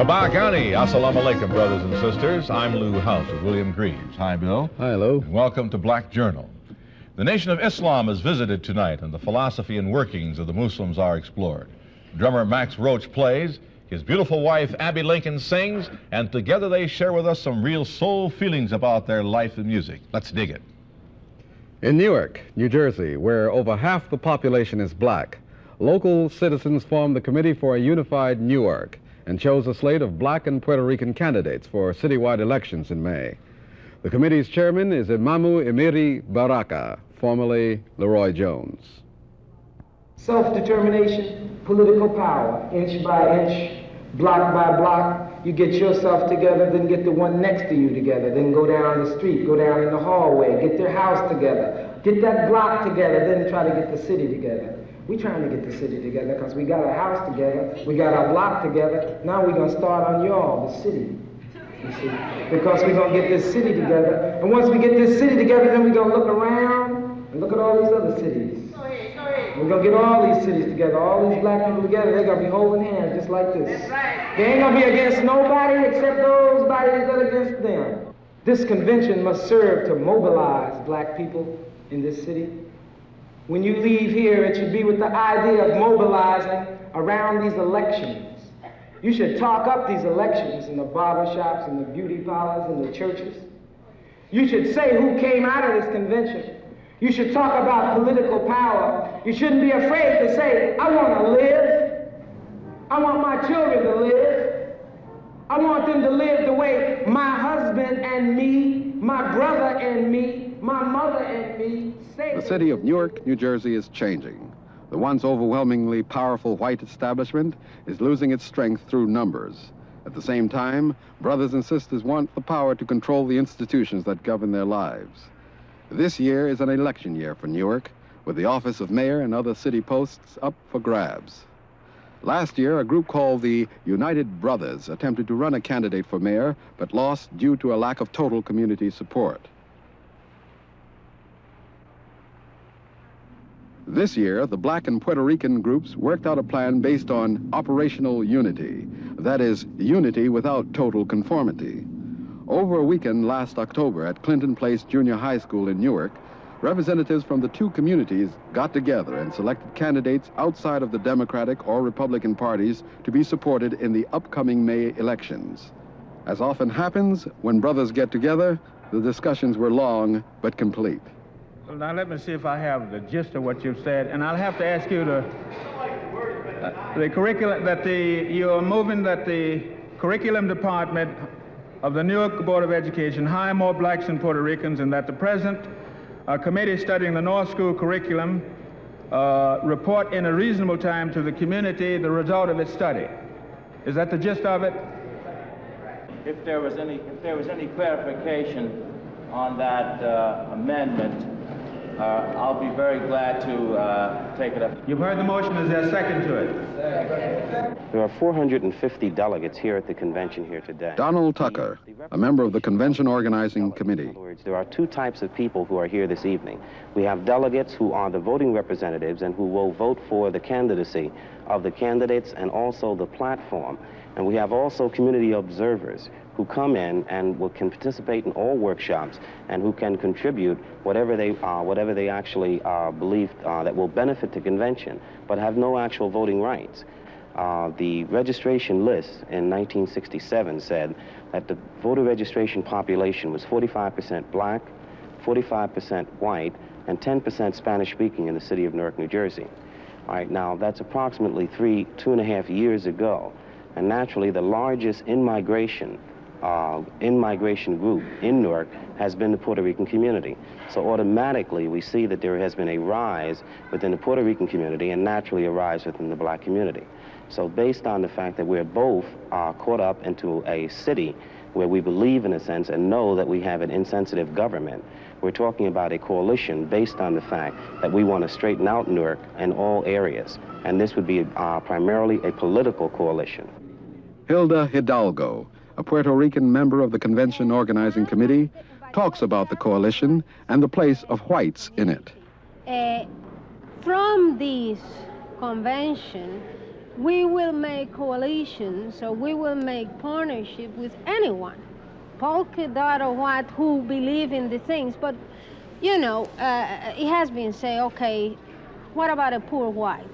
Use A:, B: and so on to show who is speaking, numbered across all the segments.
A: Abakani, assalamu alaikum, brothers and sisters. I'm Lou House with William Greaves. Hi, Bill.
B: Hi, Lou.
A: And welcome to Black Journal. The nation of Islam is visited tonight, and the philosophy and workings of the Muslims are explored. Drummer Max Roach plays, his beautiful wife Abby Lincoln sings, and together they share with us some real soul feelings about their life and music. Let's dig it.
B: In Newark, New Jersey, where over half the population is black, local citizens formed the Committee for a Unified Newark and chose a slate of black and Puerto Rican candidates for citywide elections in May. The committee's chairman is Imamu Emiri Baraka, formerly Leroy Jones.
C: Self-determination, political power, inch by inch, block by block. You get yourself together, then get the one next to you together, then go down the street, go down in the hallway, get their house together, get that block together, then try to get the city together. We're trying to get the city together because we got our house together, we got our block together. Now we're going to start on y'all, the city. You see, because we're going to get this city together. And once we get this city together, then we're going to look around and look at all these other cities. We're going to get all these cities together, all these black people together. They're going to be holding hands just like this. They ain't going to be against nobody except those bodies that are against them. This convention must serve to mobilize black people in this city. When you leave here, it should be with the idea of mobilizing around these elections. You should talk up these elections in the barber shops and the beauty parlors and the churches. You should say who came out of this convention. You should talk about political power. You shouldn't be afraid to say, I want to live. I want my children to live. I want them to live the way my husband and me, my brother and me, my mother and me say.
B: The city of Newark, New Jersey is changing. The once overwhelmingly powerful white establishment is losing its strength through numbers. At the same time, brothers and sisters want the power to control the institutions that govern their lives. This year is an election year for Newark, with the office of mayor and other city posts up for grabs. Last year, a group called the United Brothers attempted to run a candidate for mayor, but lost due to a lack of total community support. This year, the black and Puerto Rican groups worked out a plan based on operational unity, that is, unity without total conformity. Over a weekend last October at Clinton Place Junior High School in Newark, representatives from the two communities got together and selected candidates outside of the Democratic or Republican parties to be supported in the upcoming May elections. As often happens, when brothers get together, the discussions were long but complete.
D: Well, now let me see if I have the gist of what you've said, and I'll have to ask you to, the curriculum that you're moving that the curriculum department of the Newark Board of Education hire more blacks and Puerto Ricans, and that the present committee studying the North School curriculum report in a reasonable time to the community the result of its study. Is that the gist of it?
E: If there was any clarification on that amendment, I'll be very glad to take it up.
D: You've heard the motion. Is there a second to it?
F: There are 450 delegates here at the convention here today.
B: Donald Tucker, a member of the convention organizing committee.
F: In other words, there are two types of people who are here this evening. We have delegates who are the voting representatives and who will vote for the candidacy of the candidates and also the platform. And we have also community observers who come in and can participate in all workshops and who can contribute whatever they actually believe that will benefit the convention, but have no actual voting rights. The registration list in 1967 said that the voter registration population was 45% black, 45% white, and 10% Spanish-speaking in the city of Newark, New Jersey. All right, now that's approximately 2.5 years ago, and naturally the largest in-migration group in Newark has been the Puerto Rican community. So automatically we see that there has been a rise within the Puerto Rican community and naturally a rise within the black community. So based on the fact that we're both caught up into a city where we believe in a sense and know that we have an insensitive government, we're talking about a coalition based on the fact that we want to straighten out Newark in all areas. And this would be primarily a political coalition.
B: Hilda Hidalgo, a Puerto Rican member of the convention organizing committee, talks about the coalition and the place of whites in it.
G: From this convention, we will make coalitions or we will make partnership with anyone, polka dot or what, who believe in the things. But, you know, it has been said, okay, what about a poor white?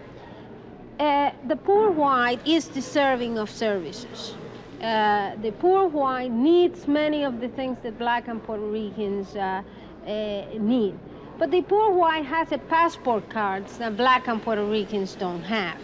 G: The poor white is deserving of services. The poor white needs many of the things that black and Puerto Ricans need. But the poor white has a passport cards that black and Puerto Ricans don't have.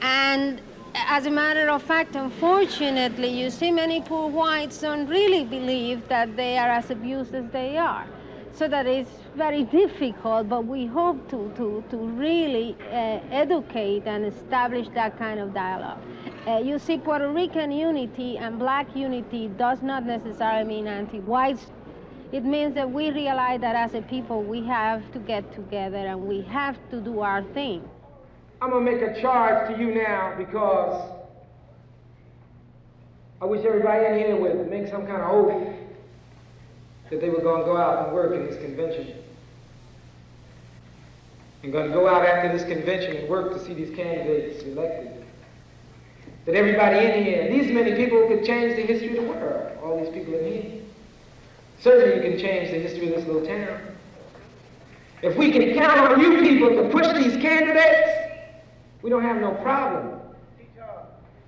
G: And as a matter of fact, unfortunately, you see many poor whites don't really believe that they are as abused as they are. So that is very difficult, but we hope to really educate and establish that kind of dialogue. You see, Puerto Rican unity and black unity does not necessarily mean anti-whites. It means that we realize that as a people, we have to get together and we have to do our thing.
C: I'm gonna make a charge to you now because I wish everybody in here would make some kind of oath that they were gonna go out and work in this convention. And gonna go out after this convention and work to see these candidates elected. That everybody in here, these many people could change the history of the world, all these people in here. Certainly you can change the history of this little town. If we can count on you people to push these candidates, we don't have no problem.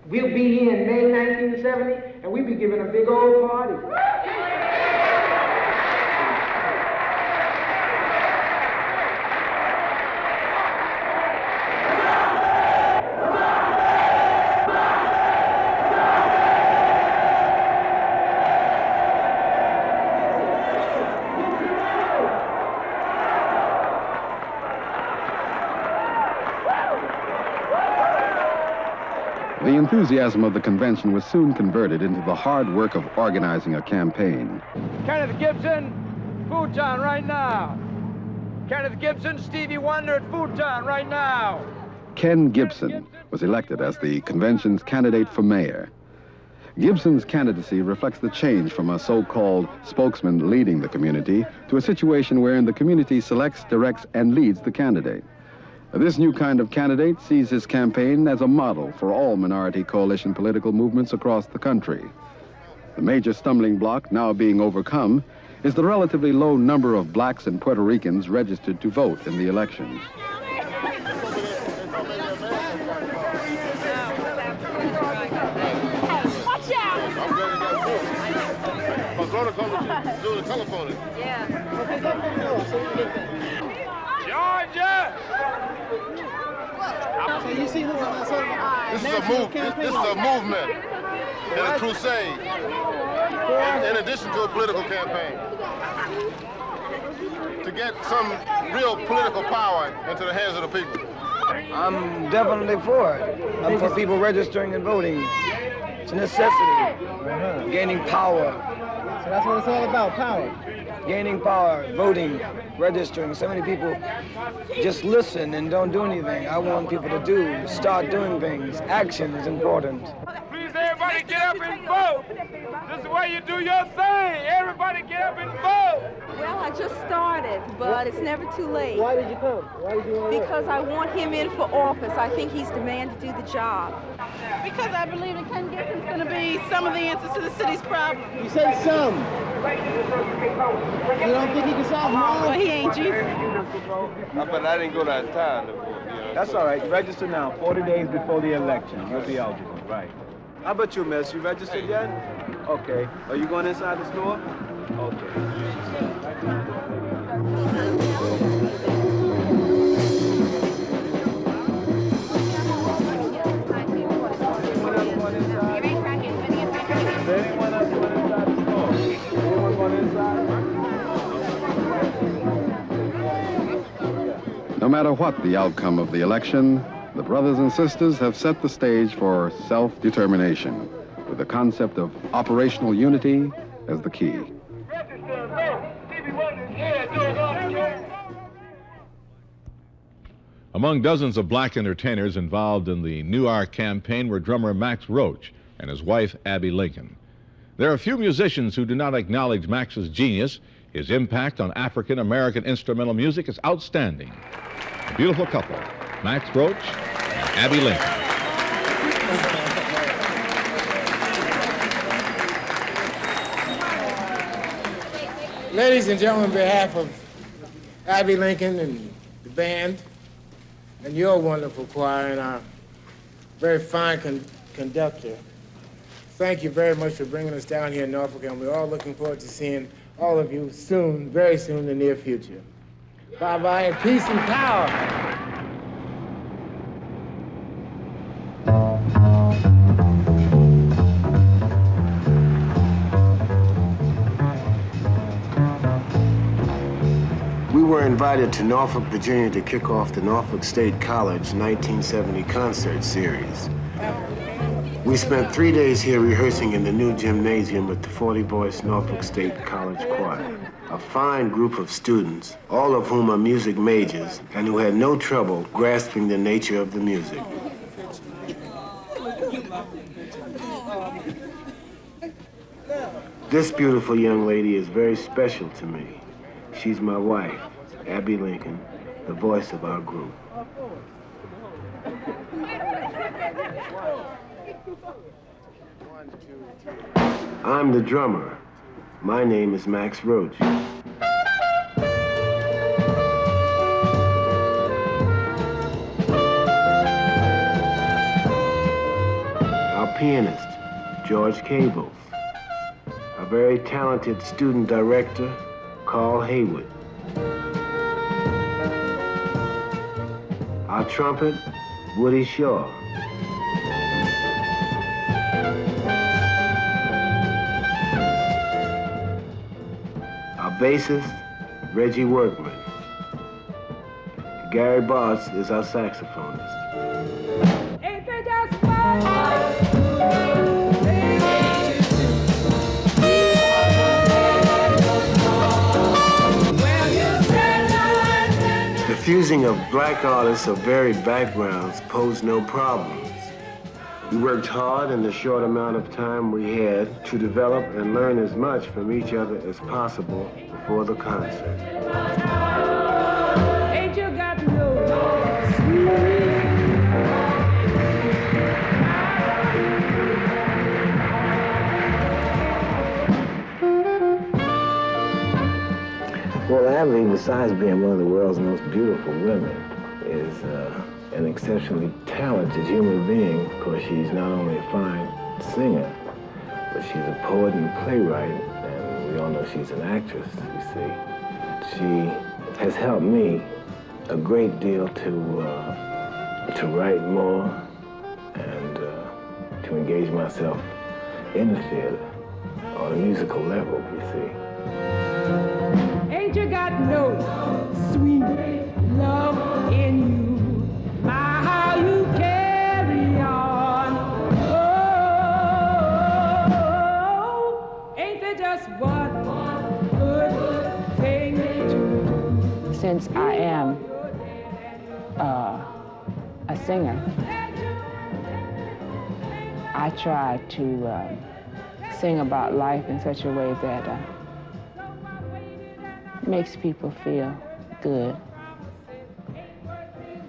C: We'll be here in May 1970, and we'll be giving a big old party.
B: The enthusiasm of the convention was soon converted into the hard work of organizing a campaign.
H: Kenneth Gibson, Food Town right now. Kenneth Gibson, Stevie Wonder at Food Town right now.
B: Ken Gibson was elected as the convention's candidate for mayor. Gibson's candidacy reflects the change from a so-called spokesman leading the community to a situation wherein the community selects, directs, and leads the candidate. This new kind of candidate sees his campaign as a model for all minority coalition political movements across the country. The major stumbling block now being overcome is the relatively low number of blacks and Puerto Ricans registered to vote in the elections.
I: Watch out!
J: Do the telephoning.
I: Yeah.
H: Georgia!
J: So you see this as sort of this is a movement and a crusade in addition to a political campaign to get some real political power into the hands of the people.
H: I'm definitely for it. I'm for people registering and voting. It's a necessity. Gaining power.
K: So that's what it's all about, power.
H: Gaining power, voting, registering. So many people just listen and don't do anything. I want people to start doing things. Action is important. Please, everybody get up and vote. This is where you do your thing. Everybody get up and vote.
I: Well, I just started, but it's never too late.
K: Why did you come? Why did you want to
I: Because I want him in for office. I think he's the man to do the job.
L: Because I believe that Ken Gibson's going to be some of the answers to the city's problems.
K: You say some. You don't think he can solve them all?
L: Well, he ain't Jesus.
J: But I didn't go that time.
M: That's all right. Register now, 40 days before the election. You'll be eligible, right. How about you, miss? You registered yet? Okay. Are you going inside the store?
B: No matter what the outcome of the election, the brothers and sisters have set the stage for self-determination, with the concept of operational unity as the key.
A: Among dozens of black entertainers involved in the New Ark campaign were drummer Max Roach and his wife, Abby Lincoln. There are few musicians who do not acknowledge Max's genius. His impact on African-American instrumental music is outstanding. A beautiful couple, Max Roach and Abby Lincoln.
N: Ladies and gentlemen, on behalf of Abby Lincoln and the band, and your wonderful choir, and our very fine conductor, thank you very much for bringing us down here in Norfolk, and we're all looking forward to seeing all of you soon, very soon in the near future. Bye-bye, and peace and power.
O: We were invited to Norfolk, Virginia to kick off the Norfolk State College 1970 concert series. We spent 3 days here rehearsing in the new gymnasium with the 40-voice Norfolk State College Choir. A fine group of students, all of whom are music majors and who had no trouble grasping the nature of the music. This beautiful young lady is very special to me. She's my wife, Abby Lincoln, the voice of our group. I'm the drummer. My name is Max Roach. Our pianist, George Cables. Our very talented student director, Carl Haywood. Our trumpet, Woody Shaw. Our bassist, Reggie Workman. Gary Bartz is our saxophonist. The fusing of black artists of varied backgrounds posed no problems. We worked hard in the short amount of time we had to develop and learn as much from each other as possible before the concert.
P: Ain't you got no sweet?
O: Well, Abby, besides being one of the world's most beautiful women, is an exceptionally talented human being. Of course, she's not only a fine singer, but she's a poet and playwright, and we all know she's an actress, you see. She has helped me a great deal to write more and to engage myself in the theater on a musical level, you see.
P: Ain't you got no sweet love in you? My, how you carry on. Oh, ain't there just one good thing to do?
Q: Since I am a singer, I try to sing about life in such a way that makes people feel good.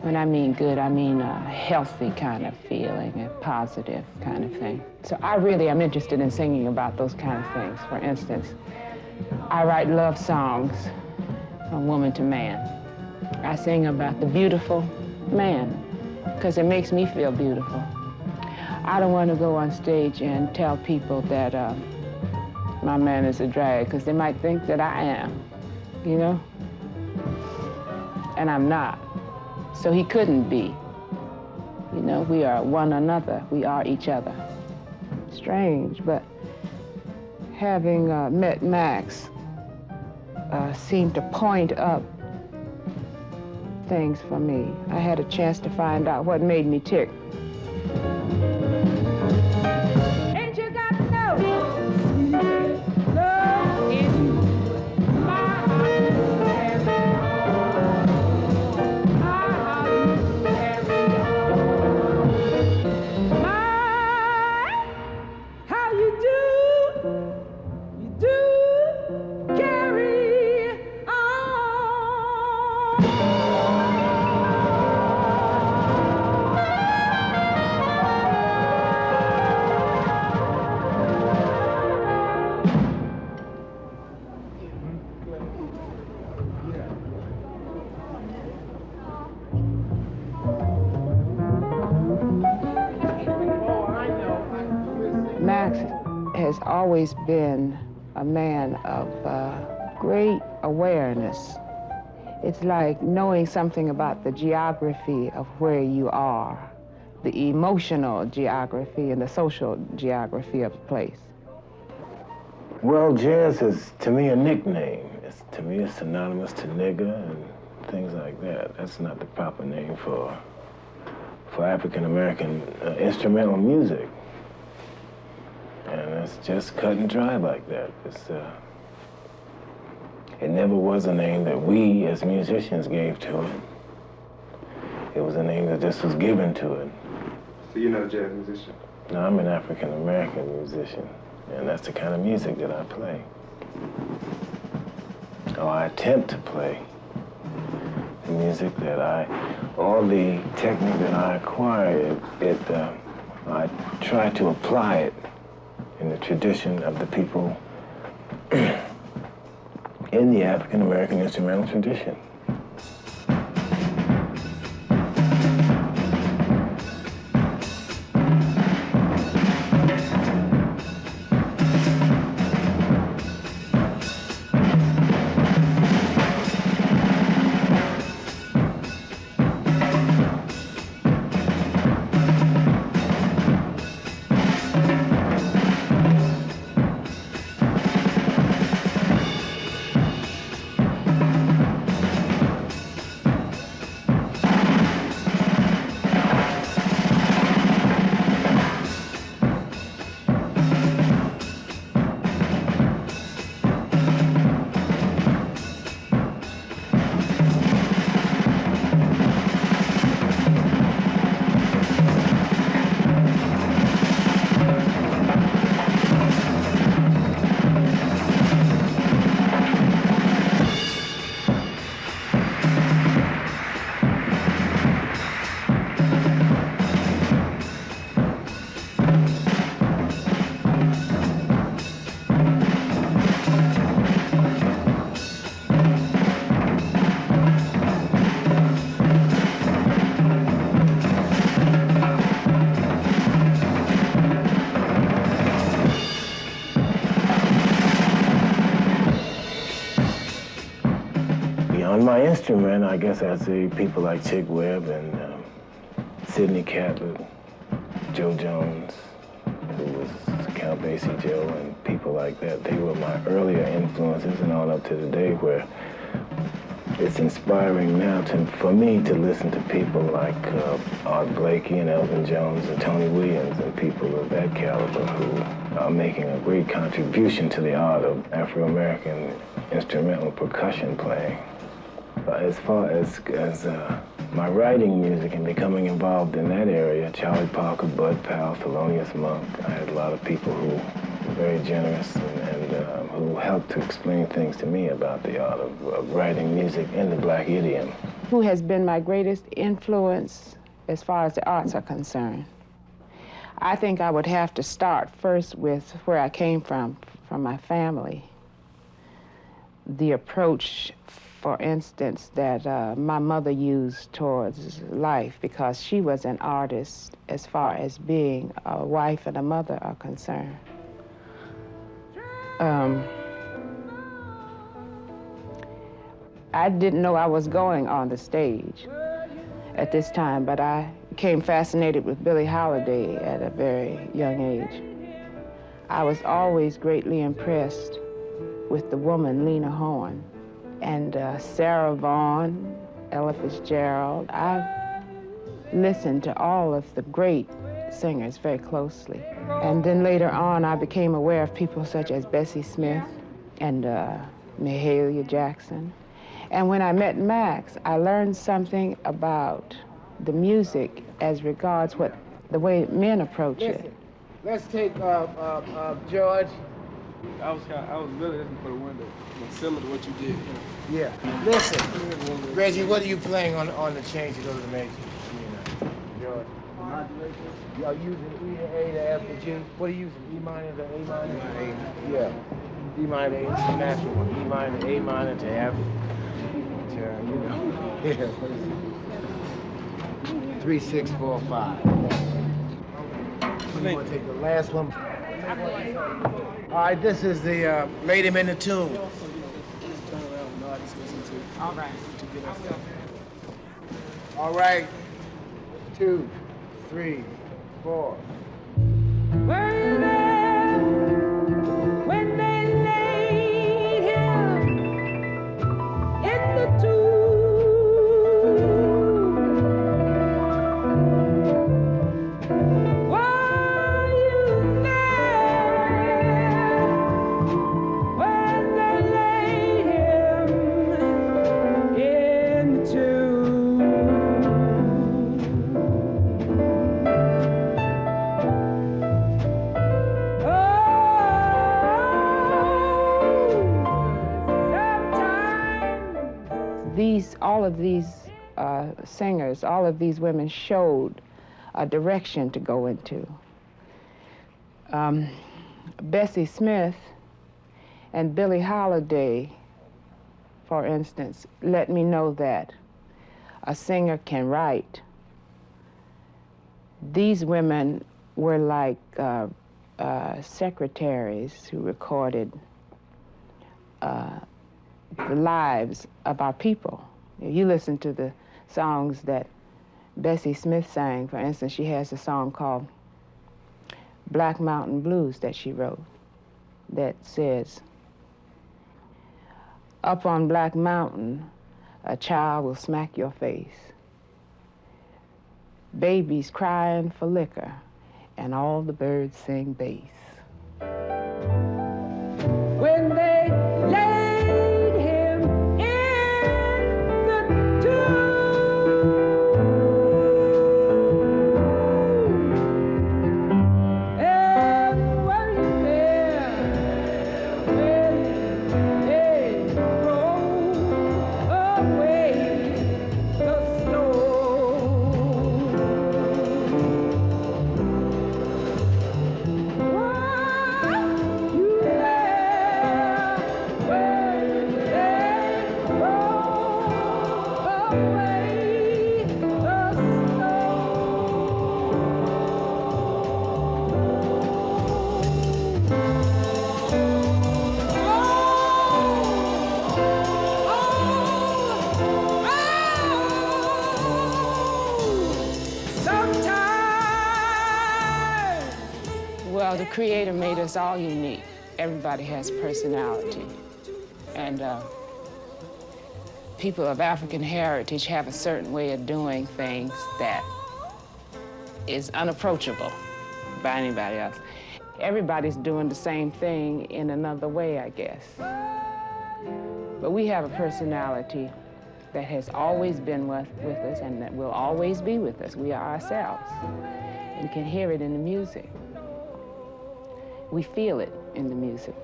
Q: When I mean good, I mean a healthy kind of feeling, a positive kind of thing. So I really am interested in singing about those kind of things. For instance, I write love songs from woman to man. I sing about the beautiful man, because it makes me feel beautiful. I don't want to go on stage and tell people that my man is a drag, because they might think that I am, you know? And I'm not. So he couldn't be. You know, we are one another. We are each other. Strange, but having met Max seemed to point up things for me. I had a chance to find out what made me tick.
P: Ain't you got no sweet love in you?
Q: has always been a man of great awareness. It's like knowing something about the geography of where you are, the emotional geography and the social geography of a place.
O: Well, jazz is, to me, a nickname. To me, it's synonymous to nigger and things like that. That's not the proper name for African-American instrumental music. And it's just cut and dry like that. It never was a name that we as musicians gave to it. It was a name that just was given to it.
M: So you're not a jazz musician?
O: No, I'm an African-American musician, and that's the kind of music that I play. Or I attempt to play. The music that all the technique that I acquire, I try to apply it in the tradition of the people in the African-American instrumental tradition. My instrument, I guess I'd say people like Chick Webb and Sidney Catlett, Joe Jones, who was Count Basie Joe, and people like that. They were my earlier influences, and all up to today where it's inspiring now for me to listen to people like Art Blakey and Elvin Jones and Tony Williams and people of that caliber who are making a great contribution to the art of Afro-American instrumental percussion playing. As far as my writing music and becoming involved in that area, Charlie Parker, Bud Powell, Thelonious Monk, I had a lot of people who were very generous and who helped to explain things to me about the art of writing music in the black idiom.
Q: Who has been my greatest influence as far as the arts are concerned? I think I would have to start first with where I came from my family. The approach, for instance, that my mother used towards life, because she was an artist as far as being a wife and a mother are concerned. I didn't know I was going on the stage at this time, but I became fascinated with Billie Holiday at a very young age. I was always greatly impressed with the woman Lena Horne. And Sarah Vaughan, Ella Fitzgerald. I listened to all of the great singers very closely. And then later on, I became aware of people such as Bessie Smith and Mahalia Jackson. And when I met Max, I learned something about the music as regards the way men approach it.
N: Let's take George.
M: I was really listening for the window, similar to what you did.
N: Yeah. Listen, Reggie, what are you playing on the change to go to the major? George. Y'all using E to A to F to G? What are you using? E minor to A minor? Yeah. E minor to A, it's the natural one. E minor to A minor to F. To, you know. Yeah. 3, 6, 4, 5. You want to take the last one? All right, this is the Made Him in the Tune.
Q: All right.
N: All right, 2, 3, 4.
P: When they laid him in the tomb, were you there when they laid him in the tomb?
Q: All of these singers, all of these women showed a direction to go into. Bessie Smith and Billie Holiday, for instance, let me know that a singer can write. These women were like secretaries who recorded the lives of our people. You listen to the songs that Bessie Smith sang. For instance, she has a song called Black Mountain Blues that she wrote that says, up on Black Mountain, a child will smack your face. Babies crying for liquor, and all the birds sing bass.
P: When they laid him in the tomb, and were you there when they rolled away the snow?
Q: Well, the Creator made us all unique. Everybody has personality. And people of African heritage have a certain way of doing things that is unapproachable by anybody else. Everybody's doing the same thing in another way, I guess. But we have a personality that has always been with us and that will always be with us. We are ourselves. And you can hear it in the music. We feel it in the music.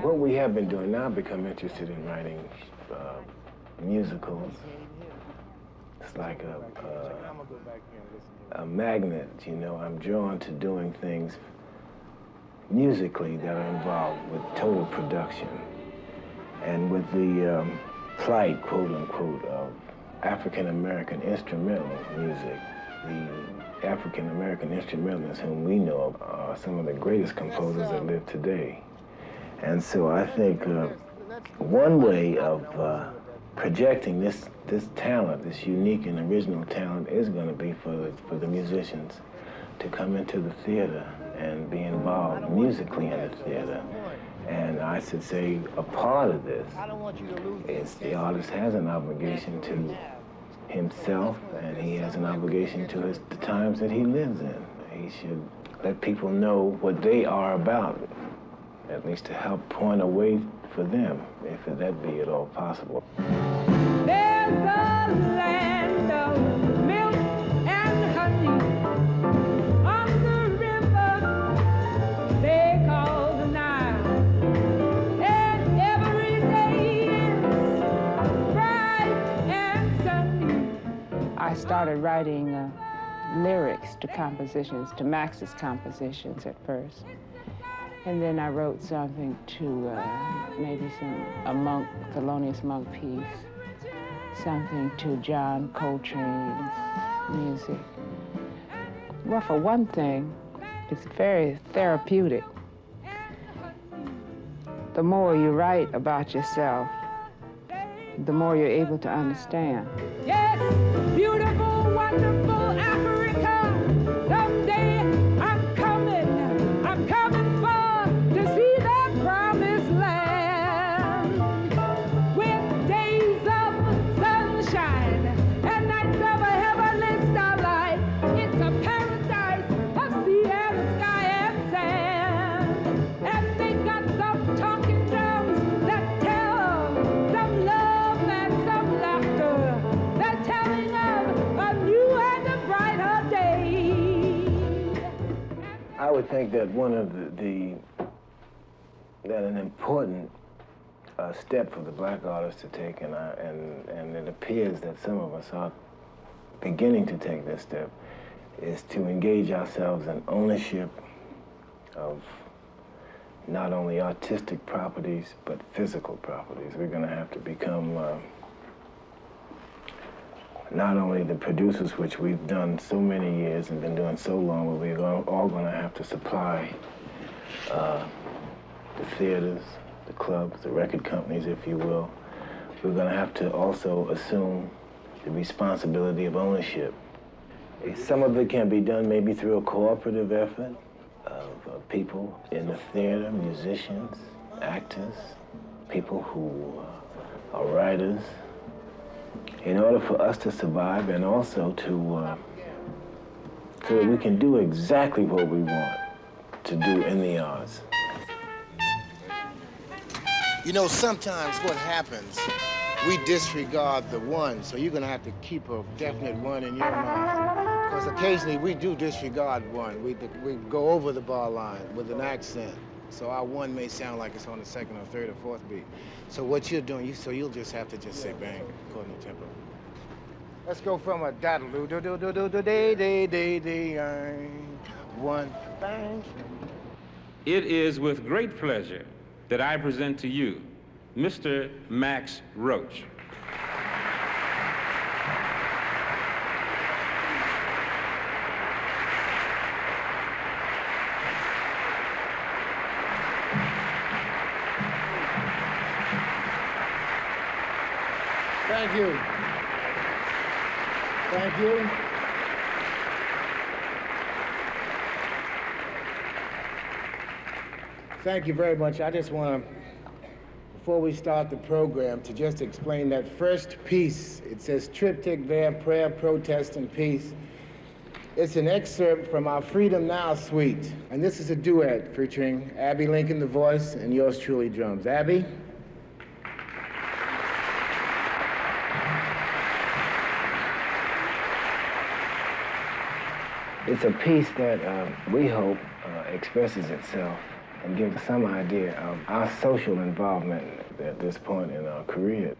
O: What we have been doing now, I've become interested in writing musicals. It's like a magnet, you know. I'm drawn to doing things musically that are involved with total production and with the plight, quote unquote, of African-American instrumental music. The African-American instrumentalists whom we know of are some of the greatest composers that live today. And so I think one way of projecting this talent, this unique and original talent, is going to be for the musicians to come into the theater and be involved musically in the theater. And I should say a part of this is the artist has an obligation to himself, and he has an obligation to the times that he lives in. He should let people know what they are about, at least to help point a way for them, if that be at all possible.
P: There's a land of milk and honey on the river they call the Nile, and every day is bright and sunny.
Q: I started writing lyrics to compositions, to Max's compositions at first. And then I wrote something to maybe a Thelonious Monk piece. something to John Coltrane's music? Well, for one thing, it's very therapeutic. The more you write about yourself, the more you're able to understand.
P: Yes, beautiful, wonderful Africa. Someday I'm coming far to see that promised land. With days of sunshine and nights of a heavenly starlight, it's a paradise of sea and sky and sand. And they got some talking drums that tell some love and some laughter. They're telling of a new and a brighter day.
O: I would think that one of an important step for the black artists to take, and it appears that some of us are beginning to take this step, is to engage ourselves in ownership of not only artistic properties, but physical properties. We're going to have to become not only the producers, which we've done so many years and been doing so long, but we're all going to have to supply the theaters, the clubs, the record companies, if you will. We're going to have to also assume the responsibility of ownership. Some of it can be done maybe through a cooperative effort of people in the theater, musicians, actors, people who are writers, in order for us to survive and also to so that we can do exactly what we want to do in the arts.
N: You know, sometimes what happens, we disregard the one, so you're gonna have to keep a definite one in your mind. Because occasionally we do disregard one. We go over the bar line with an accent. So our one may sound like it's on the second or third or fourth beat. So what you're doing, you'll just have to just say bang, according to tempo. Let's go from a daddle do do do do do do day day day day one bang.
R: It is with great pleasure that I present to you Mr. Max Roach.
N: Thank you. Thank you. Thank you very much. I just want to, before we start the program, to just explain that first piece. It says triptych there, prayer, protest, and peace. It's an excerpt from our Freedom Now suite. And this is a duet featuring Abby Lincoln, the voice, and yours truly, drums. Abby?
O: It's a piece that we hope expresses itself and gives some idea of our social involvement at this point in our career.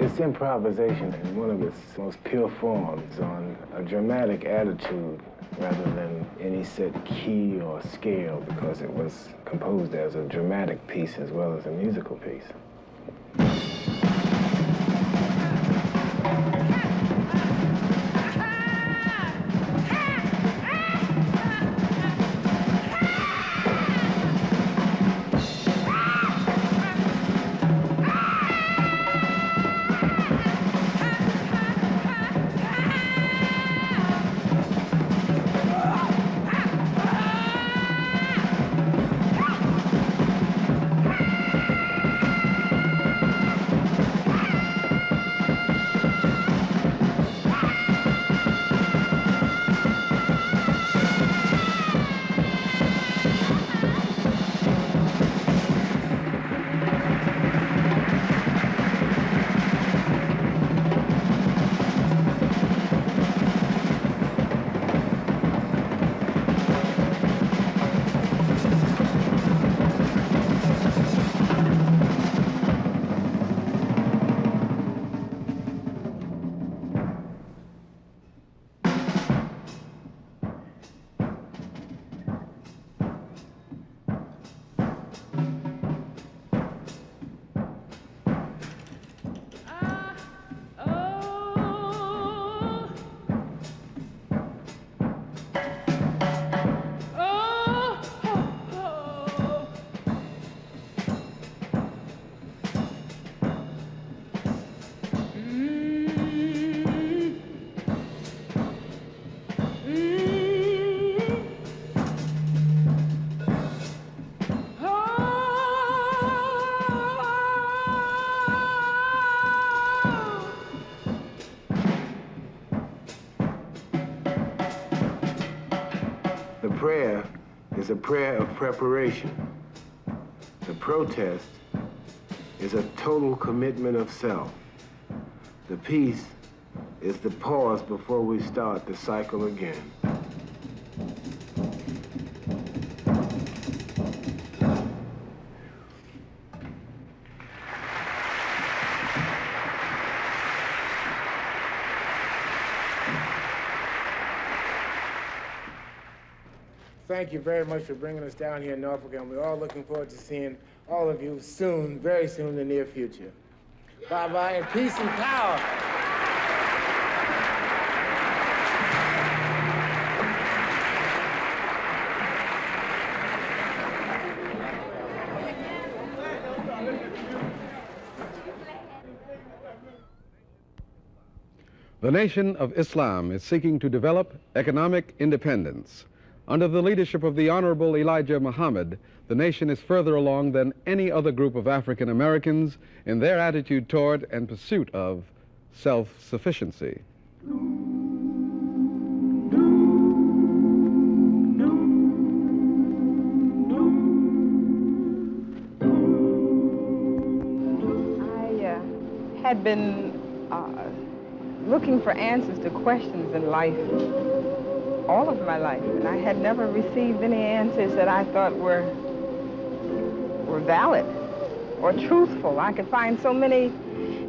O: It's improvisation in one of its most pure forms, on a dramatic attitude rather than any set key or scale, because it was composed as a dramatic piece as well as a musical piece. The prayer is a prayer of preparation. The protest is a total commitment of self. The peace is the pause before we start the cycle again.
N: Thank you very much for bringing us down here in Norfolk, and we're all looking forward to seeing all of you soon, very soon in the near future. Bye-bye, and peace and power.
B: The nation of Islam is seeking to develop economic independence. Under the leadership of the Honorable Elijah Muhammad, the nation is further along than any other group of African Americans in their attitude toward and pursuit of self-sufficiency.
S: I had been looking for answers to questions in life all of my life, and I had never received any answers that I thought were valid or truthful. I could find so many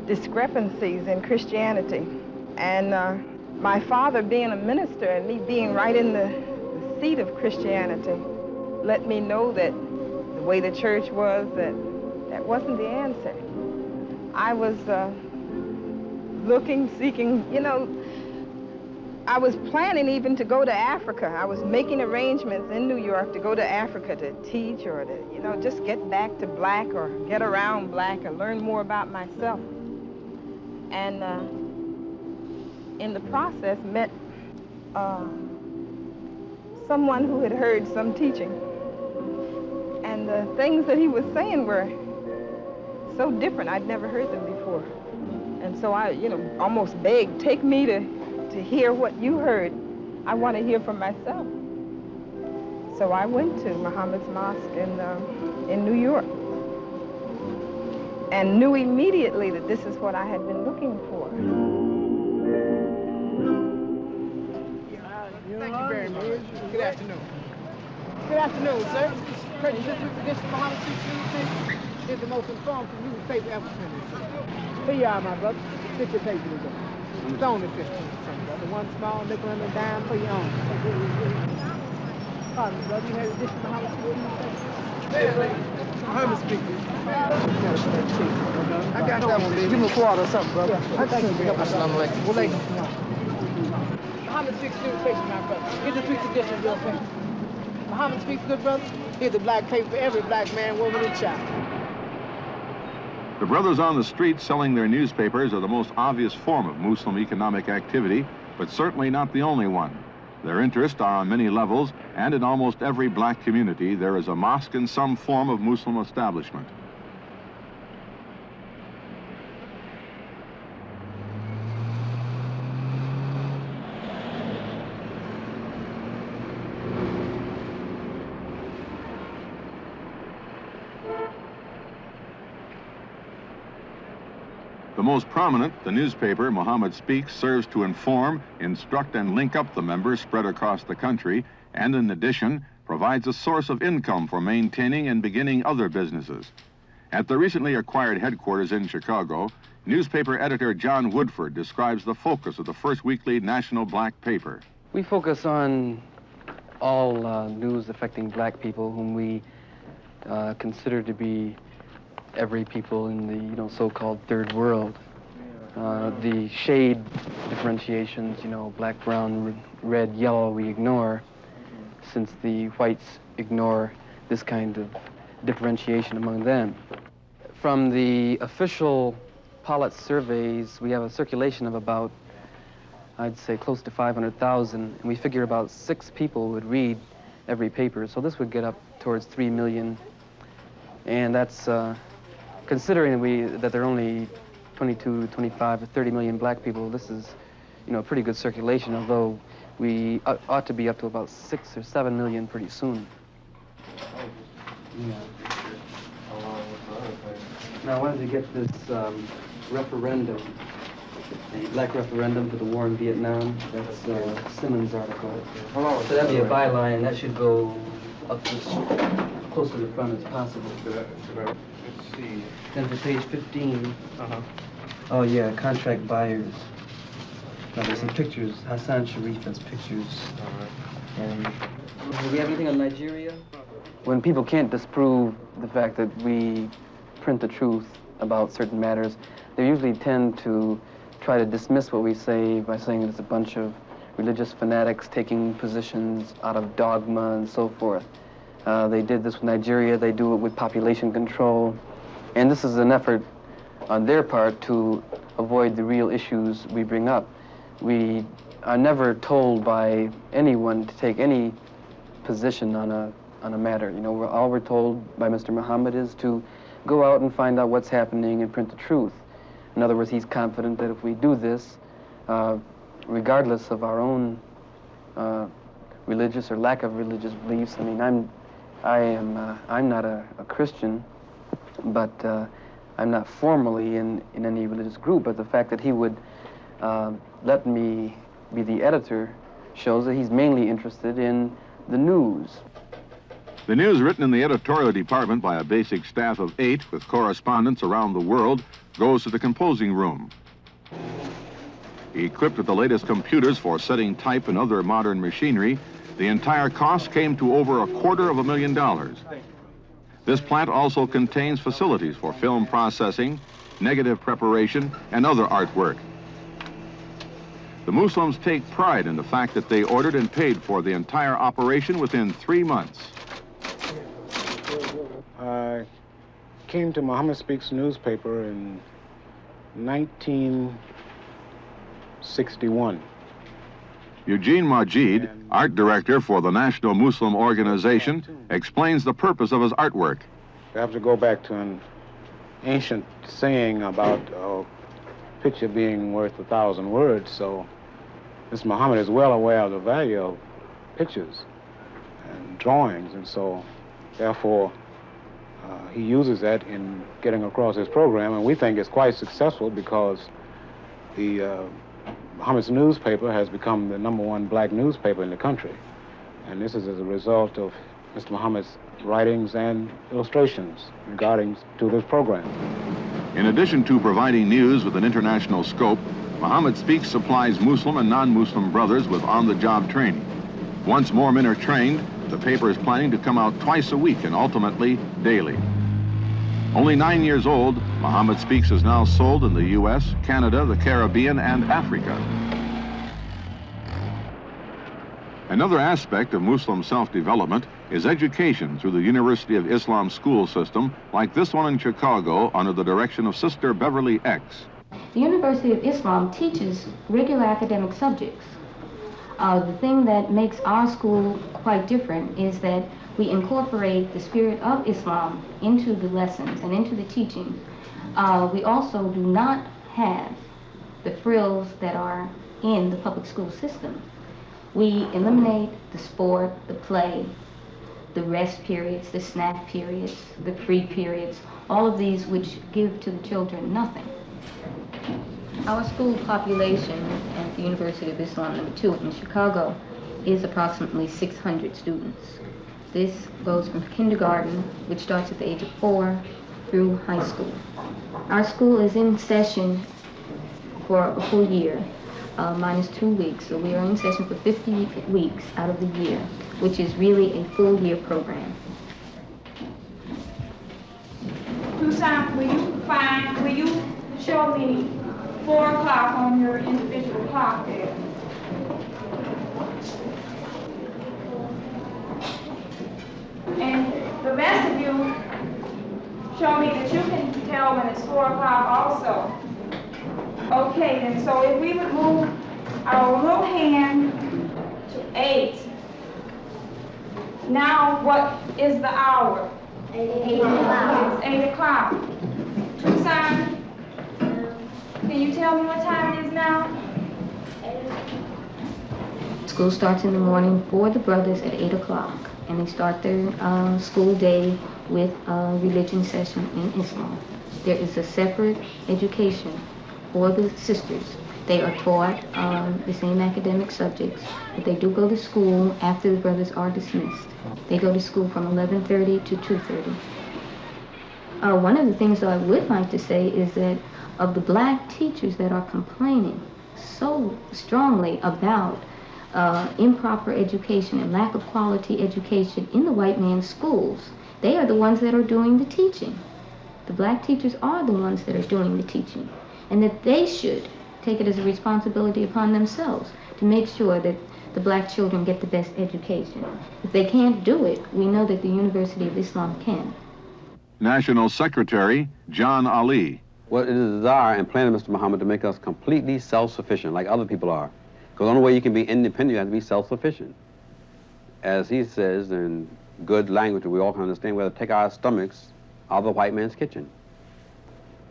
S: discrepancies in Christianity. And my father being a minister and me being right in the seat of Christianity let me know that the way the church was, that wasn't the answer. I was looking, seeking, you know, I was planning even to go to Africa. I was making arrangements in New York to go to Africa to teach or to, you know, just get back to black or get around black or learn more about myself. And in the process met someone who had heard some teaching. And the things that he was saying were so different. I'd never heard them before. And so I, you know, almost begged, take me to hear what you heard. I want to hear from myself. So I went to Muhammad's Mosque in New York and knew immediately that this is what I had been looking for.
K: Thank you very much. Good afternoon. Good afternoon, sir. This is Muhammad is the most informative newspaper ever printed. Here you are, my brother. Stick your paper in there. It's only 15 cents, brother. One small nickel and a dime for your own. Pardon me, brother. You had a dish of Muhammad Speaks? Muhammad Speaks. I got that one, baby. Give me a quarter or something, brother. Assalamu alaikum. Muhammad Speaks newspaper, my brother. Here's the 3 edition of your paper. Muhammad Speaks, good brother. Here's the black paper for every black man, woman, and child.
A: The brothers on the street selling their newspapers are the most obvious form of Muslim economic activity, but certainly not the only one. Their interests are on many levels, and in almost every black community, there is a mosque in some form of Muslim establishment. The most prominent, the newspaper Muhammad Speaks, serves to inform, instruct, and link up the members spread across the country, and in addition, provides a source of income for maintaining and beginning other businesses. At the recently acquired headquarters in Chicago, newspaper editor John Woodford describes the focus of the first weekly national black paper.
T: We focus on all news affecting black people whom we consider to be every people in the, so-called third world. The shade differentiations, black, brown, red, yellow, we ignore, since the whites ignore this kind of differentiation among them. From the official Pollitt surveys, we have a circulation of about, I'd say, close to 500,000, and we figure about 6 people would read every paper, so this would get up towards 3 million, and that's considering that there are only 22, 25, or 30 million black people, this is, pretty good circulation, although we ought to be up to about 6 or 7 million pretty soon. Now, I wanted to get this referendum, a black referendum for the war in Vietnam. That's Simmons' article. So that'd be a byline, and that should go up as close to the front as possible. Let's see. Then for page 15. Oh yeah, contract buyers. Now there's some pictures. Hassan Sharif has pictures. And do we have anything on Nigeria? When people can't disprove the fact that we print the truth about certain matters, they usually tend to try to dismiss what we say by saying it's a bunch of religious fanatics taking positions out of dogma and so forth. They did this with Nigeria, they do it with population control, and this is an effort on their part to avoid the real issues we bring up. We are never told by anyone to take any position on a matter. All we're told by Mr. Muhammad is to go out and find out what's happening and print the truth. In other words, he's confident that if we do this, regardless of our own religious or lack of religious beliefs, I mean, I'm not a Christian, but I'm not formally in any religious group, but the fact that he would let me be the editor shows that he's mainly interested in the news.
A: The news written in the editorial department by a basic staff of 8 with correspondents around the world goes to the composing room. Equipped with the latest computers for setting type and other modern machinery, the entire cost came to over $250,000. This plant also contains facilities for film processing, negative preparation, and other artwork. The Muslims take pride in the fact that they ordered and paid for the entire operation within 3 months.
N: I came to Muhammad Speaks newspaper in 1961.
A: Eugene Majid, art director for the National Muslim Organization, explains the purpose of his artwork.
N: I have to go back to an ancient saying about a picture being worth 1,000 words, so Mr. Muhammad is well aware of the value of pictures and drawings, and so therefore he uses that in getting across his program, and we think it's quite successful because the Muhammad's newspaper has become the #1 black newspaper in the country, and this is as a result of
U: Mr. Muhammad's writings and illustrations regarding to this program.
A: In addition to providing news with an international scope, Muhammad Speaks supplies Muslim and non-Muslim brothers with on-the-job training. Once more men are trained, the paper is planning to come out twice a week and ultimately daily. Only 9 years old, Muhammad Speaks is now sold in the U.S., Canada, the Caribbean, and Africa. Another aspect of Muslim self-development is education through the University of Islam school system, like this one in Chicago under the direction of Sister Beverly X.
V: The University of Islam teaches regular academic subjects. The thing that makes our school quite different is that we incorporate the spirit of Islam into the lessons and into the teaching. We also do not have the frills that are in the public school system. We eliminate the sport, the play, the rest periods, the snack periods, the free periods, all of these which give to the children nothing. Our school population at the University of Islam No. 2 in Chicago is approximately 600 students. This goes from kindergarten, which starts at the age of 4, through high school. Our school is in session for a full year, minus 2 weeks, so we are in session for 50 weeks out of the year, which is really a full year program.
P: Tucson, will you show me 4 o'clock on your individual clock there? And the rest of you, show me that you can tell when it's 4 o'clock also. Okay, then, so if we would move our little hand to 8. Now, what is the hour? 8 o'clock. It's 8 o'clock. Tucson, can you tell me what time it is now?
V: School starts in the morning for the brothers at 8 o'clock, and they start their school day with a religion session in Islam. There is a separate education for the sisters. They are taught the same academic subjects, but they do go to school after the brothers are dismissed. They go to school from 11:30 to 2:30. One of the things I would like to say is that of the black teachers that are complaining so strongly about improper education and lack of quality education in the white man's schools, they are the ones that are doing the teaching. The black teachers are the ones that are doing the teaching, and that they should take it as a responsibility upon themselves to make sure that the black children get the best education. If they can't do it, we know that the University of Islam can.
A: National Secretary John Ali.
W: Well, it is a desire and plan of Mr. Muhammad to make us completely self-sufficient, like other people are. Because the only way you can be independent, you have to be self-sufficient. As he says in good language that we all can understand, we have to take our stomachs out of the white man's kitchen.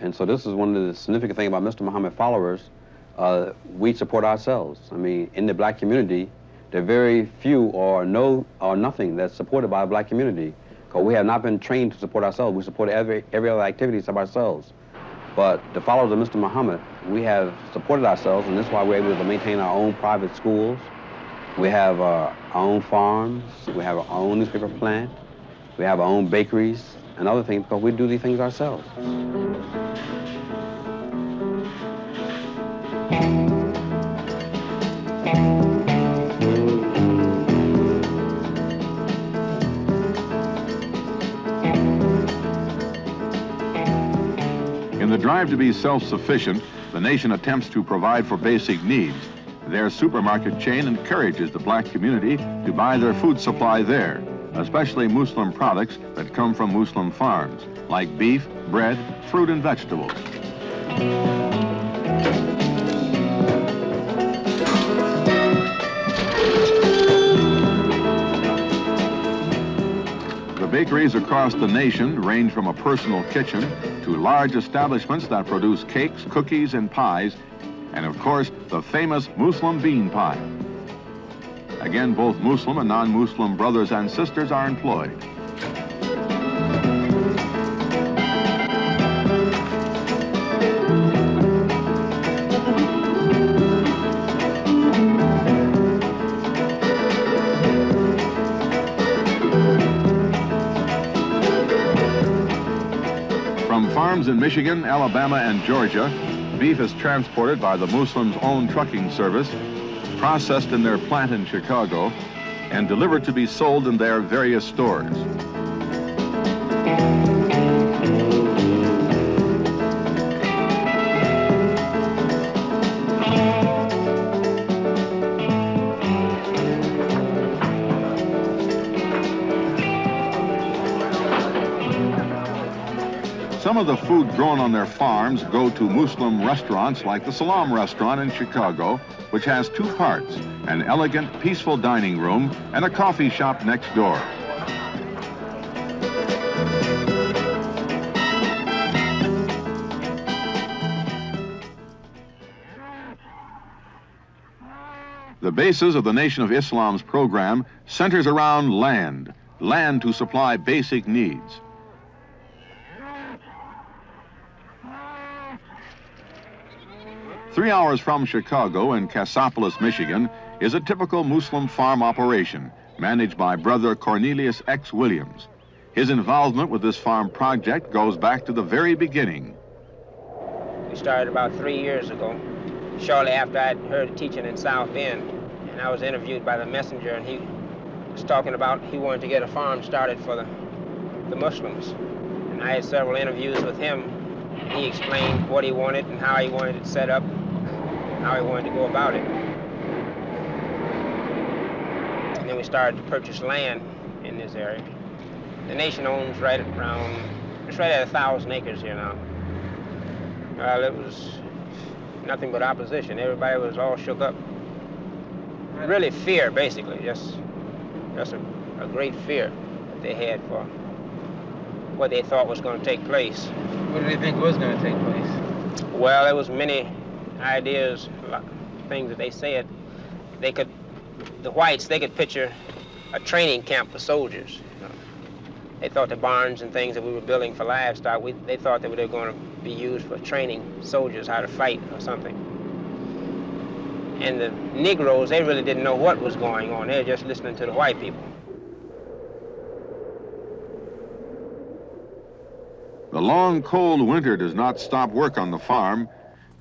W: And so this is one of the significant things about Mr. Muhammad followers. We support ourselves. I mean, in the black community, there are very few or nothing that's supported by the black community, because we have not been trained to support ourselves. We support every other activities of ourselves. But the followers of Mr. Muhammad, we have supported ourselves, and that's why we're able to maintain our own private schools. We have our own farms. We have our own newspaper plant. We have our own bakeries and other things, because we do these things ourselves.
A: In the drive to be self-sufficient, the nation attempts to provide for basic needs. Their supermarket chain encourages the black community to buy their food supply there, especially Muslim products that come from Muslim farms, like beef, bread, fruit, and vegetables. The bakeries across the nation range from a personal kitchen to large establishments that produce cakes, cookies, and pies, and of course, the famous Muslim bean pie. Again, both Muslim and non-Muslim brothers and sisters are employed. farms in Michigan, Alabama, and Georgia, beef is transported by the Muslims' own trucking service, processed in their plant in Chicago, and delivered to be sold in their various stores. Some of the food grown on their farms go to Muslim restaurants like the Salam restaurant in Chicago, which has two parts, an elegant, peaceful dining room and a coffee shop next door. The basis of the Nation of Islam's program centers around land to supply basic needs. Three hours from Chicago in Cassopolis, Michigan, is a typical Muslim farm operation managed by Brother Cornelius X. Williams. His involvement with this farm project goes back to the very beginning.
D: We started about 3 years ago, shortly after I'd heard teaching in South Bend, and I was interviewed by the messenger, and he was talking about he wanted to get a farm started for the Muslims. And I had several interviews with him, and he explained what he wanted and how he wanted it set up, how he wanted to go about it. And then we started to purchase land in this area. The nation owns it's right at 1,000 acres here now. Well, it was nothing but opposition. Everybody was all shook up. Really fear, basically, just a great fear that they had for what they thought was going to take place.
C: What did they think was going to take place?
D: Well, there was many ideas, things that they said. The whites, they could picture a training camp for soldiers. You know. They thought the barns and things that we were building for livestock, they thought that they were going to be used for training soldiers how to fight or something. And the Negroes, they really didn't know what was going on. They were just listening to the white people.
A: The long, cold winter does not stop work on the farm.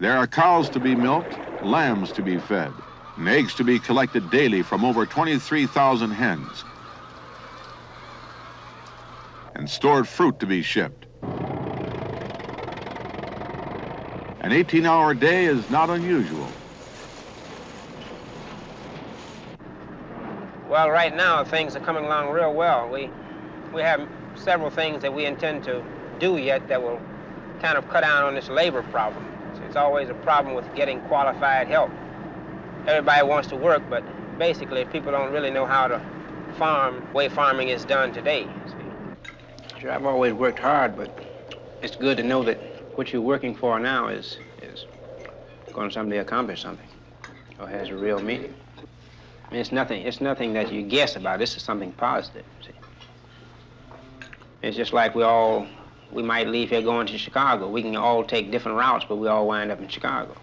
A: There are cows to be milked, lambs to be fed, and eggs to be collected daily from over 23,000 hens, and stored fruit to be shipped. An 18-hour day is not unusual.
D: Well, right now, things are coming along real well. We have several things that we intend to do yet that will kind of cut down on this labor problem. It's always a problem with getting qualified help. Everybody wants to work, but basically people don't really know how to farm the way farming is done today. See? Sure, I've always worked hard, but it's good to know that what you're working for now is going to someday accomplish something or has a real meaning. I mean, it's nothing that you guess about. This is something positive. See? It's just like we might leave here going to Chicago. We can all take different routes, but we all wind up in Chicago.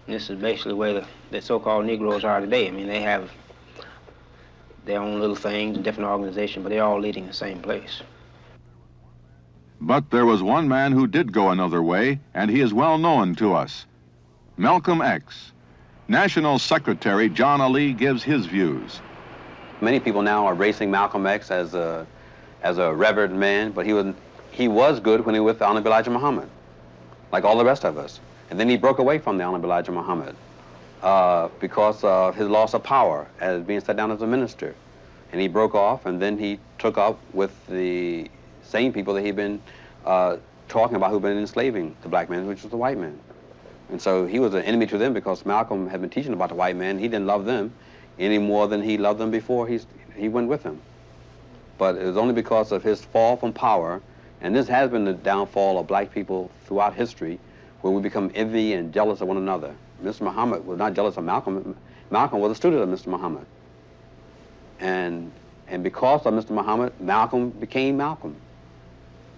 D: And this is basically where the so-called Negroes are today. I mean, they have their own little things, different organizations, but they're all leading the same place.
A: But there was one man who did go another way, and he is well known to us. Malcolm X. National Secretary John Ali gives his views.
W: Many people now are racing Malcolm X as a revered man, but he was good when he was with Honorable Elijah Muhammad, like all the rest of us. And then he broke away from the Honorable Elijah Muhammad because of his loss of power as being set down as a minister. And he broke off, and then he took up with the same people that he'd been talking about who'd been enslaving the black man, which was the white man. And so he was an enemy to them because Malcolm had been teaching about the white man. He didn't love them any more than he loved them before he went with them. But it was only because of his fall from power, and this has been the downfall of black people throughout history, where we become envy and jealous of one another. Mr. Muhammad was not jealous of Malcolm. Malcolm was a student of Mr. Muhammad. And because of Mr. Muhammad, Malcolm became Malcolm.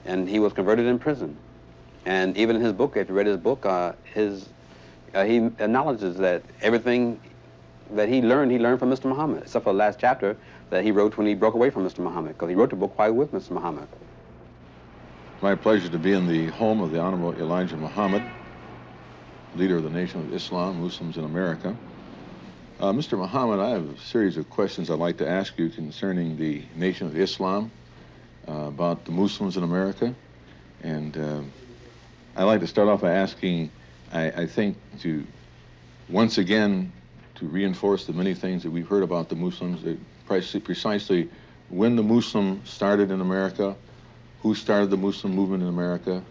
W: And he was converted in prison. And even in his book, if you read his book, he acknowledges that everything that he learned from Mr. Muhammad, except for the last chapter that he wrote when he broke away from Mr. Muhammad, because he wrote the book while he was with Mr. Muhammad.
A: My pleasure to be in the home of the Honorable Elijah Muhammad, leader of the Nation of Islam, Muslims in America. Mr. Muhammad, I have a series of questions I'd like to ask you concerning the Nation of Islam, about the Muslims in America. And I'd like to start off by asking, I think, to once again to reinforce the many things that we've heard about the Muslims, precisely when the Muslim started in America, who started the Muslim movement in America,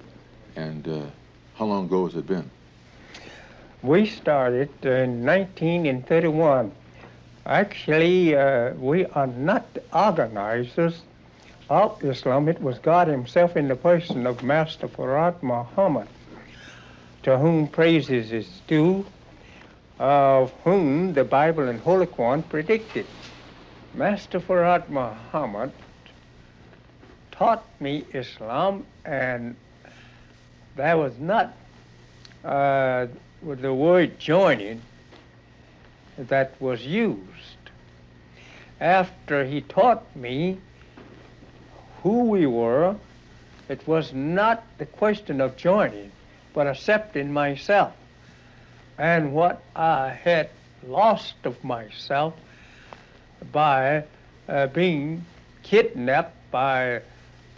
A: and how long ago has it been?
E: We started in 1931. Actually, we are not the organizers of Islam. It was God himself in the person of Master Farad Muhammad, to whom praises is due, of whom the Bible and Holy Quran predicted. Master Farad Muhammad taught me Islam, and that was not with the word joining that was used. After he taught me who we were, it was not the question of joining, but accepting myself and what I had lost of myself by being kidnapped by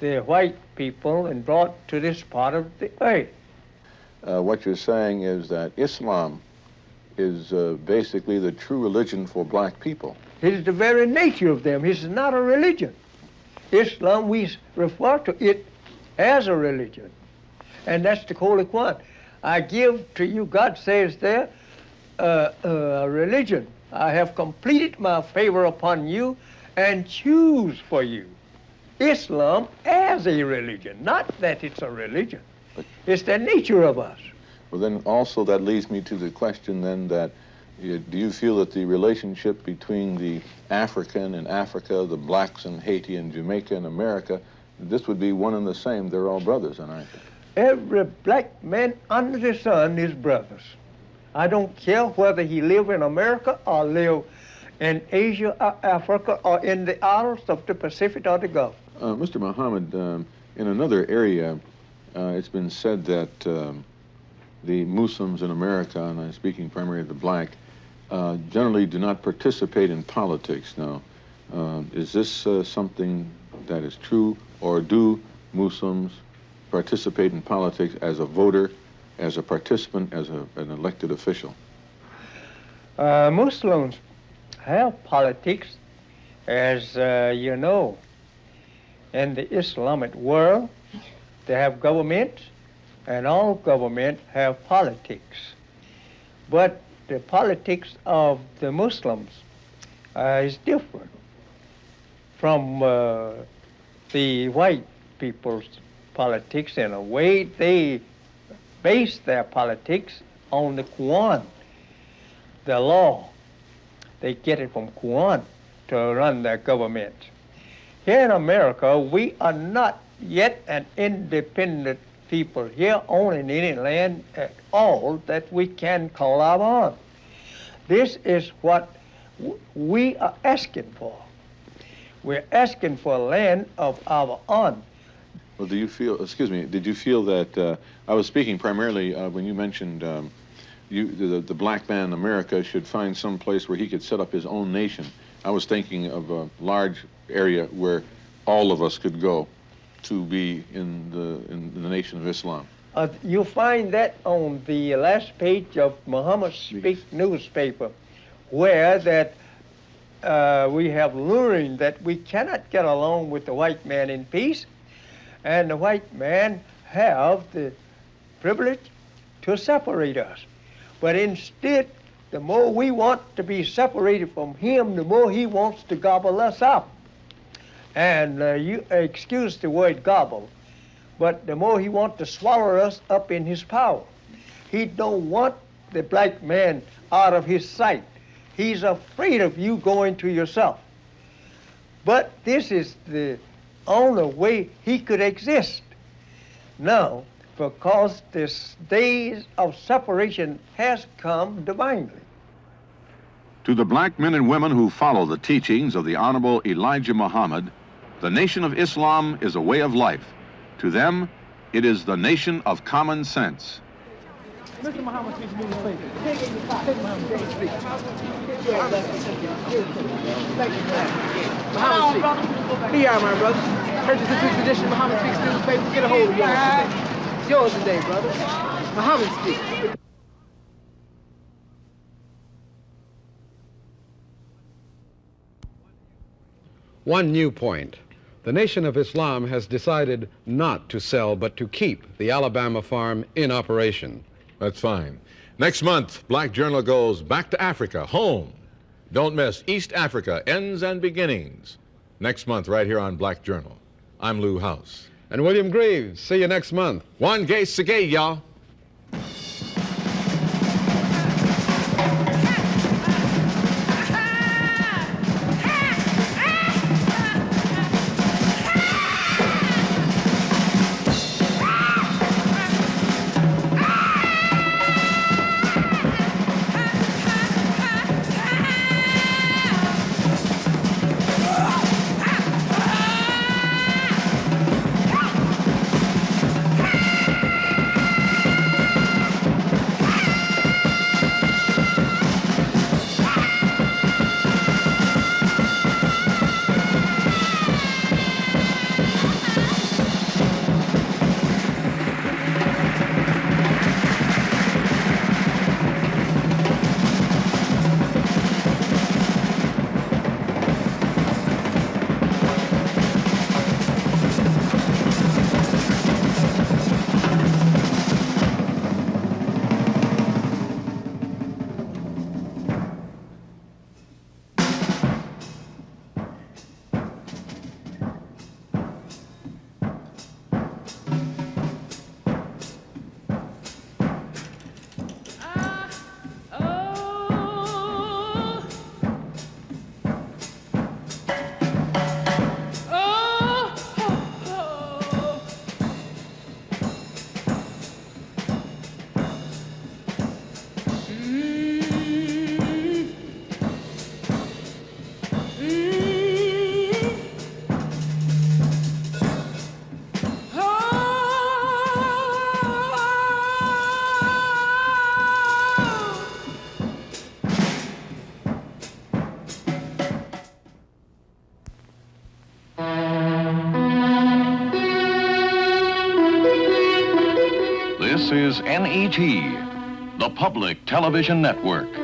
E: the white people and brought to this part of the earth.
A: What you're saying is that Islam is basically the true religion for black people.
E: It is the very nature of them. It's not a religion. Islam, we refer to it as a religion. And that's the Holy Quran. I give to you, God says there, a religion. I have completed my favor upon you and choose for you Islam as a religion. Not that it's a religion. It's the nature of us.
A: Well, then also that leads me to the question then that, do you feel that the relationship between the African and Africa, the blacks in Haiti and Jamaica and America, this would be one and the same? They're all brothers, aren't they?
E: Every black man under the sun is brothers. I don't care whether he live in America or live in Asia or Africa or in the islands of the Pacific or the Gulf.
A: Mr. Muhammad, in another area, it's been said that the Muslims in America, and I'm speaking primarily of the black, generally do not participate in politics. Now, is this something that is true, or do Muslims participate in politics as a voter, as a participant, as an elected official?
E: Muslims have politics, as you know. In the Islamic world, they have government, and all government have politics. But the politics of the Muslims is different from the white people's politics. In a way, they base their politics on the Quran, the law. They get it from Quran to run their government. Here in America, we are not yet an independent people here on any land at all that we can call our own. This is what we are asking for. We're asking for land of our own.
A: Well, do you feel, excuse me, did you feel that, I was speaking primarily when you mentioned the black man in America should find some place where he could set up his own nation. I was thinking of a large area where all of us could go to be in the Nation of Islam.
E: You'll find that on the last page of Muhammad Speak newspaper, where that we have learned that we cannot get along with the white man in peace, and the white man have the privilege to separate us. But instead, the more we want to be separated from him, the more he wants to gobble us up. And you excuse the word gobble, but the more he wants to swallow us up in his power. He don't want the black man out of his sight. He's afraid of you going to yourself. But this is the only way he could exist. Now, because this days of separation has come divinely.
A: To the black men and women who follow the teachings of the Honorable Elijah Muhammad, the Nation of Islam is a way of life. To them, It is the nation of common sense.
K: Mr. Muhammad speaks me in the face. Take Muhammad speak. Muhammad speak. Be out, my brother. Purchase the 6th edition. Muhammad speaks newspaper. Get a hold of yours today. It's yours today, brother. Muhammad speaks.
F: One new point. The Nation of Islam has decided not to sell, but to keep the Alabama farm in operation.
A: That's fine. Next month, Black Journal goes back to Africa, home. Don't miss East Africa, Ends and Beginnings. Next month, right here on Black Journal. I'm Lou House.
F: And William Greaves. See you next month.
A: One gay sagay, y'all.
G: This is NET, the Public Television Network.